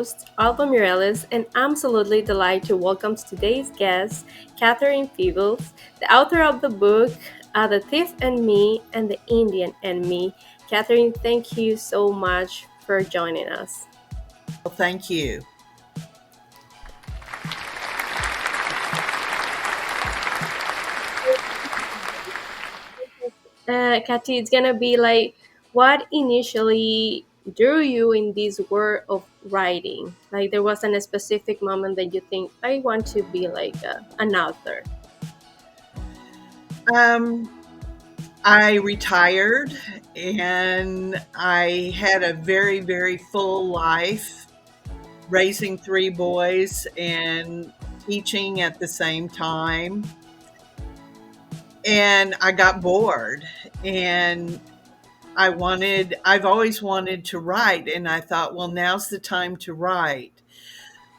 host, Alba Mireles, and I'm absolutely delighted to welcome today's guest, Catherine Peebles, the author of the book The Thief and Me and the Indian and Me. Catherine, thank you so much for joining us. Well, thank you. Katy, it's gonna be like what initially drew you in this world of writing? Like there wasn't a specific moment that you think I want to be like an author. Um, I retired and I had a very, very full life, raising three boys and teaching at the same time. And I got bored and I've always wanted to write. And I thought, well, now's the time to write.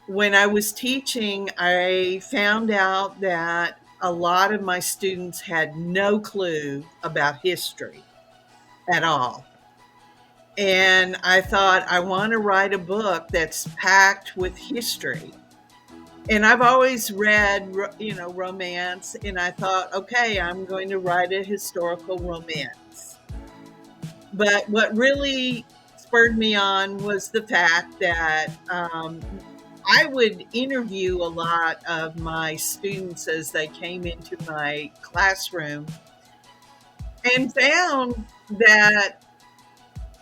When I was teaching, I found out that a lot of my students had no clue about history at all. And I thought, I want to write a book that's packed with history. And I've always read, romance, and I thought, okay, I'm going to write a historical romance. But what really spurred me on was the fact that I would interview a lot of my students as they came into my classroom and found that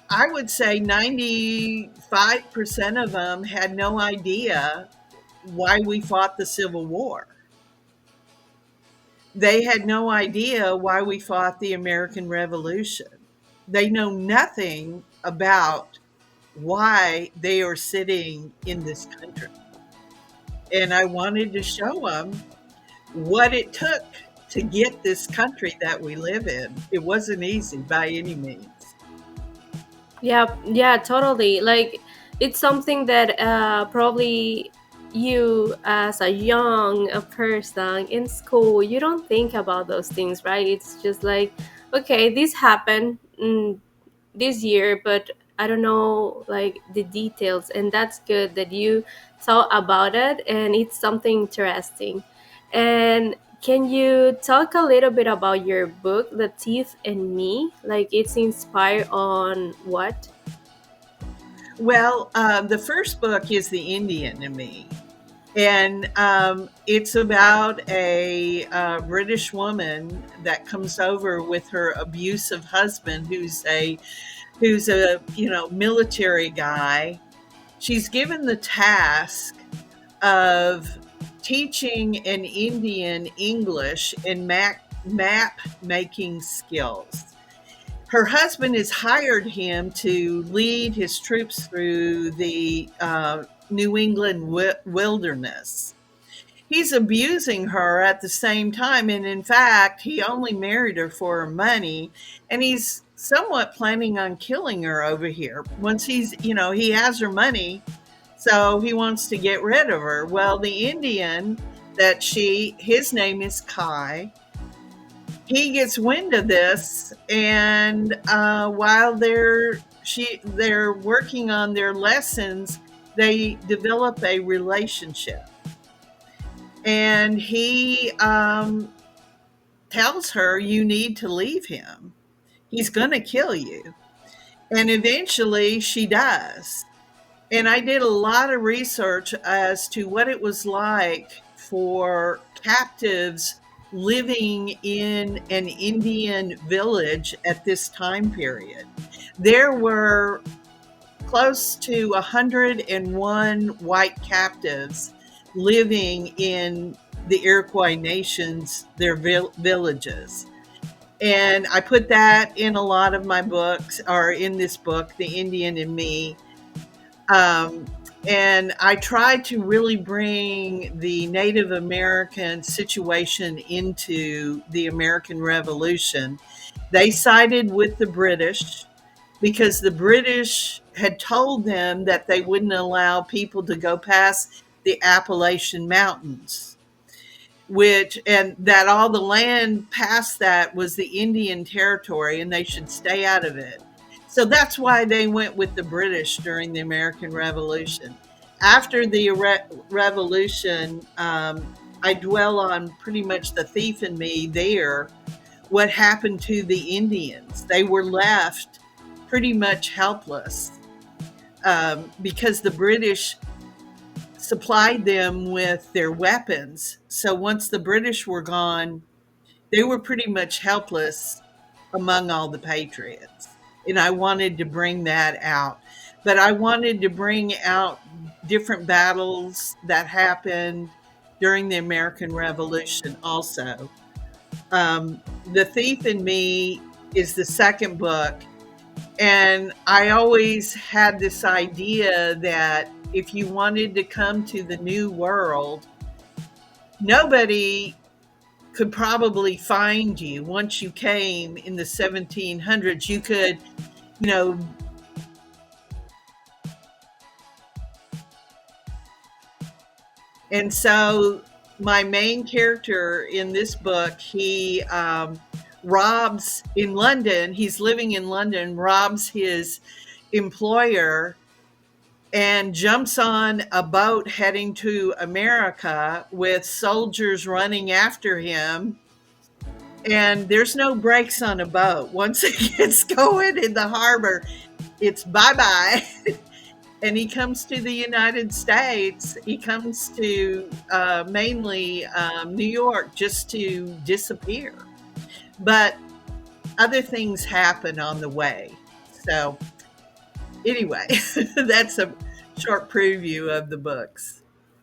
I would say 95% of them had no idea why we fought the Civil War. They had no idea why we fought the American Revolution. They know nothing about why they are sitting in this country. And I wanted to show them what it took to get this country that we live in. It wasn't easy by any means. Yeah, yeah, totally. Like it's something that probably you as a young person in school you don't think about those things, right? It's just like okay, this happened this year, but I don't know like the details, and that's good that you thought about it, and it's something interesting. And can you talk a little bit about your book, The Thief and Me? Like it's inspired on what? Well, the first book is The Indian in Me. And it's about a British woman that comes over with her abusive husband, who's a military guy. She's given the task of teaching an Indian English and map making skills. Her husband has hired him to lead his troops through the New England wilderness. He's abusing her at the same time. And in fact, he only married her for her money. And he's somewhat planning on killing her over here. Once he has her money, so he wants to get rid of her. Well, the Indian his name is Kai. He gets wind of this, and while they're working on their lessons, they develop a relationship, and he tells her, "You need to leave him. He's going to kill you." And eventually, she does. And I did a lot of research as to what it was like for captives living in an Indian village at this time period. There were close to 101 white captives living in the Iroquois nations, their villages. And I put that in a lot of my books, or in this book, The Indian and Me. Um, and I tried to really bring the Native American situation into the American Revolution. They sided with the British because the British had told them that they wouldn't allow people to go past the Appalachian Mountains, and that all the land past that was the Indian territory and they should stay out of it. So that's why they went with the British during the American Revolution. After the revolution, I dwell on pretty much the thief in me there. What happened to the Indians? They were left pretty much helpless because the British supplied them with their weapons. So once the British were gone, they were pretty much helpless among all the patriots. And I wanted to bring that out. But I wanted to bring out different battles that happened during the American Revolution also. The Thief in Me is the second book. And I always had this idea that if you wanted to come to the New World, nobody could probably find you once you came in the 1700s. You could, you know, and so my main character in this book, he robs in London, he's living in London, robs his employer and jumps on a boat heading to America with soldiers running after him. And there's no brakes on a boat. Once it gets going in the harbor, it's bye bye. And he comes to the United States. He comes to mainly New York just to disappear. But other things happen on the way. So, anyway, that's a short preview of the books.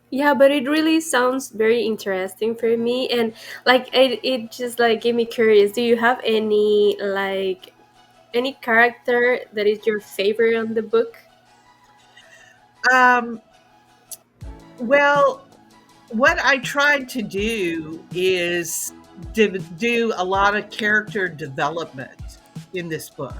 Yeah, but it really sounds very interesting for me, and like it just like gave me curious. Do you have any like any character that is your favorite on the book? Um, well, what I tried to do is do a lot of character development in this book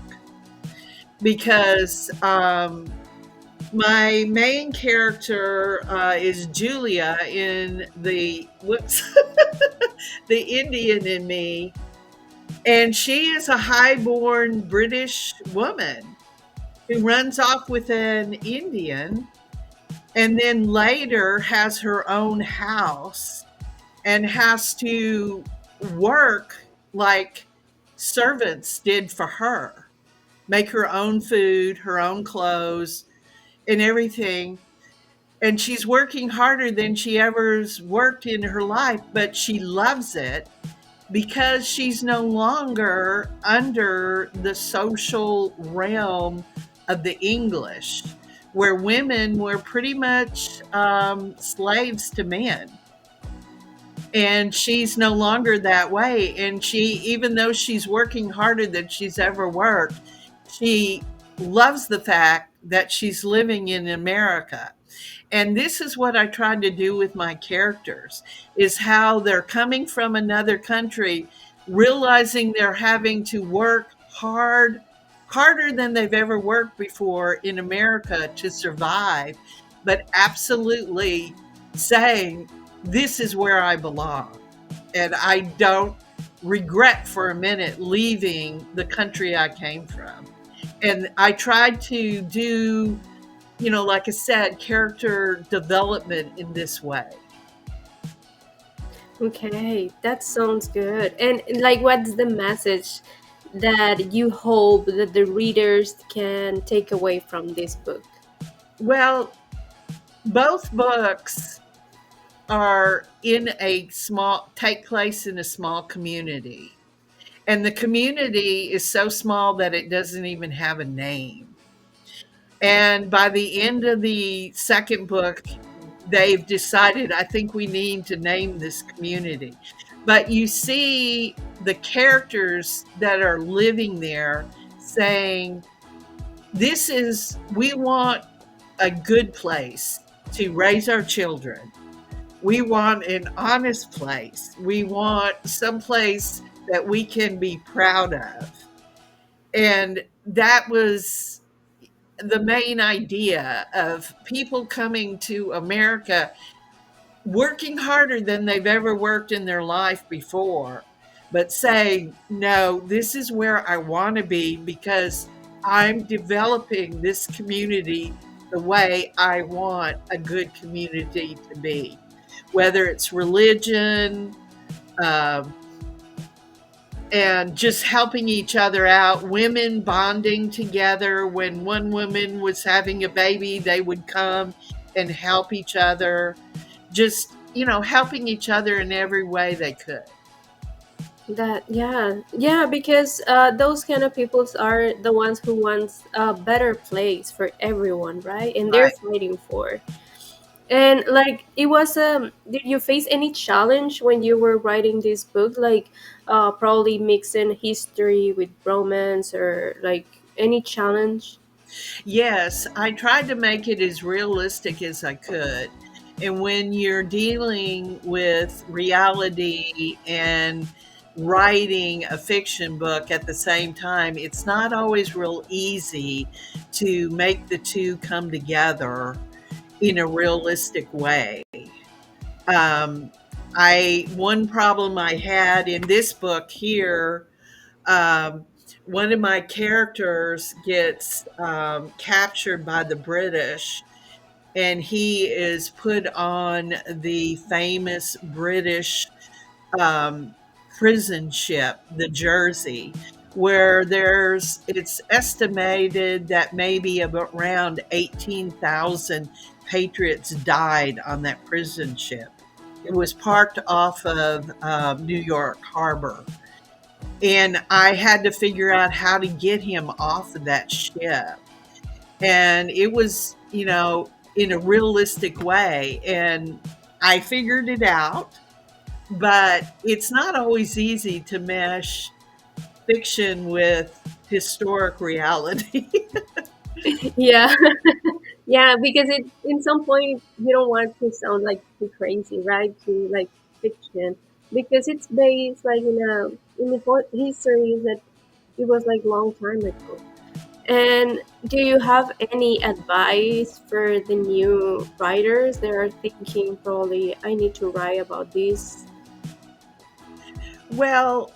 because my main character is Julia in the whoops the Indian in me, and she is a highborn British woman who runs off with an Indian and then later has her own house and has to work like servants did for her, make her own food, her own clothes, and everything. And she's working harder than she ever's worked in her life, but she loves it because she's no longer under the social realm of the English, where women were pretty much slaves to men. And she's no longer that way. And she, even though she's working harder than she's ever worked, she loves the fact that she's living in America. And this is what I tried to do with my characters, is how they're coming from another country, realizing they're having to work hard, harder than they've ever worked before in America to survive, but absolutely saying, this is where I belong. And I don't regret for a minute leaving the country I came from. And I tried to do, like I said, character development in this way. Okay, that sounds good. And like, what's the message that you hope that the readers can take away from this book? Well, both books are in a small, take place in a small community. And the community is so small that it doesn't even have a name. And by the end of the second book, they've decided, I think we need to name this community. But you see the characters that are living there saying, we want a good place to raise our children. We want an honest place. We want some place that we can be proud of. And that was the main idea of people coming to America, working harder than they've ever worked in their life before, but saying, no, this is where I want to be because I'm developing this community the way I want a good community to be, whether it's religion, um, and just helping each other out, women bonding together. When one woman was having a baby, they would come and help each other, just, helping each other in every way they could. That, yeah, yeah, because those kind of peoples are the ones who wants a better place for everyone, right? And they're Right. fighting for. And like, it was did you face any challenge when you were writing this book? Like, probably mixing history with romance, or like any challenge? Yes, I tried to make it as realistic as I could. And when you're dealing with reality and writing a fiction book at the same time, it's not always real easy to make the two come together in a realistic way. Um, one problem I had in this book here, um, one of my characters gets captured by the British, and he is put on the famous British um, prison ship, the Jersey, where it's estimated that maybe around 18,000 patriots died on that prison ship. It was parked off of New York Harbor. And I had to figure out how to get him off of that ship. And it was, in a realistic way. And I figured it out, but it's not always easy to mesh fiction with historic reality. Yeah, yeah, because it in some point you don't want to sound like too crazy, right? To like fiction, because it's based like in the history that it was like long time ago. And do you have any advice for the new writers that are thinking probably I need to write about this? Well,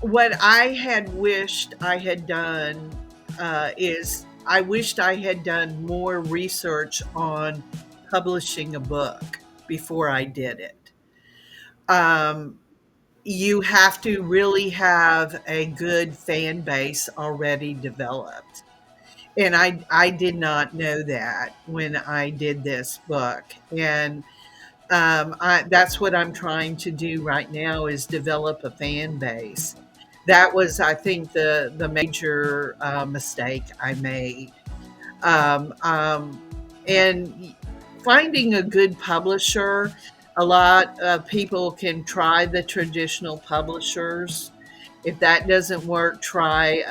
what I had wished I had done is I wished I had done more research on publishing a book before I did it. Um, you have to really have a good fan base already developed. And I did not know that when I did this book. And that's what I'm trying to do right now, is develop a fan base. That was, I think, the major mistake I made. Um, um, and finding a good publisher. A lot of people can try the traditional publishers. If that doesn't work, try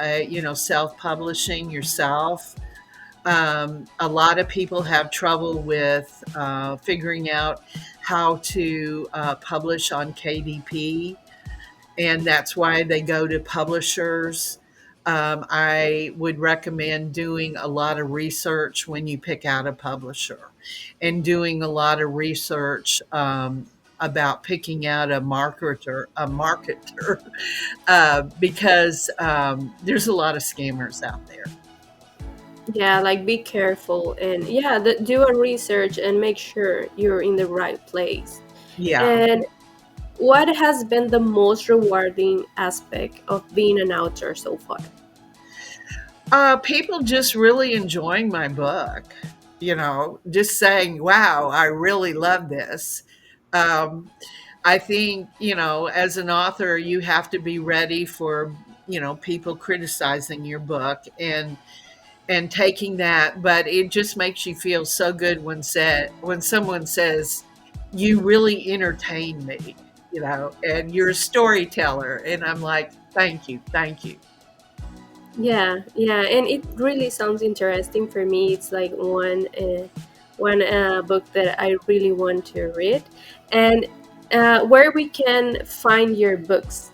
self-publishing yourself. A lot of people have trouble with figuring out how to publish on KDP, and that's why they go to publishers. I would recommend doing a lot of research when you pick out a publisher, and doing a lot of research about picking out a marketer, because there's a lot of scammers out there. Yeah, like be careful, and yeah, do a research and make sure you're in the right place. Yeah. And what has been the most rewarding aspect of being an author so far? People just really enjoying my book, just saying, wow, I really love this. Um, I think, as an author, you have to be ready for, people criticizing your book, and taking that, but it just makes you feel so good when someone says, you really entertain me, and you're a storyteller. And I'm like, thank you, thank you. Yeah, yeah, and it really sounds interesting for me. It's like one book that I really want to read, and where we can find your books.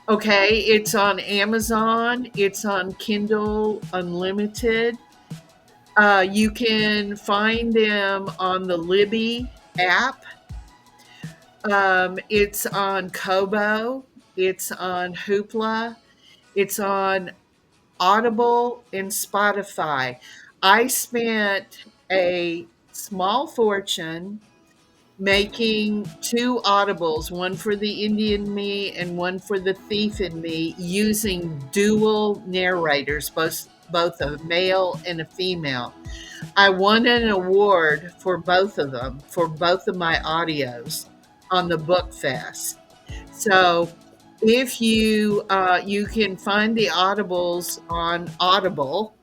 Okay, it's on Amazon, it's on Kindle Unlimited. You can find them on the Libby app. It's on Kobo, it's on Hoopla, it's on Audible and Spotify. I spent a small fortune making two audibles, one for the Indian me and one for the thief in me, using dual narrators, both a male and a female. I won an award for both of them, for both of my audios on the Book Fest. So if you can find the audibles on Audible,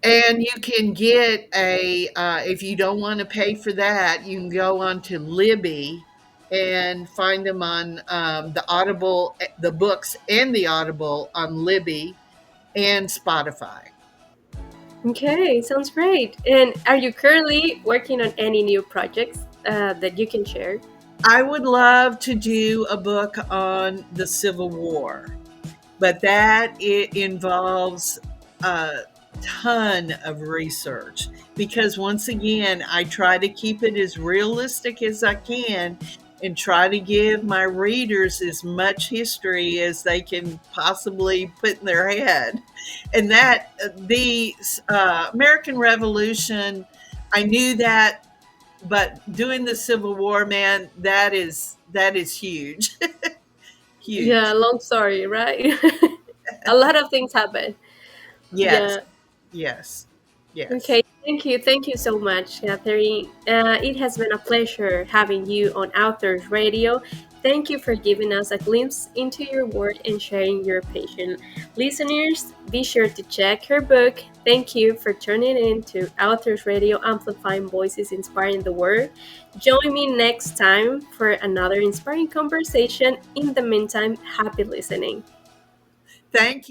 and you can get if you don't want to pay for that, you can go on to Libby and find them on the Audible, the books and the Audible on Libby and Spotify. Okay, sounds great. And are you currently working on any new projects that you can share? I would love to do a book on the Civil War, but that it involves a ton of research, because once again I try to keep it as realistic as I can and try to give my readers as much history as they can possibly put in their head. And that the American Revolution, I knew that, but doing the Civil War, man, that is huge. Yeah, Huge. long story, right? A lot of things happen. Yes. Yeah. Yes. Yes. Okay, thank you so much, Catherine. It has been a pleasure having you on Authors Radio. Thank you for giving us a glimpse into your work and sharing your passion. Listeners, be sure to check her book. Thank you for tuning in to Authors Radio, amplifying voices, inspiring the world. Join me next time for another inspiring conversation. In the meantime, happy listening. Thank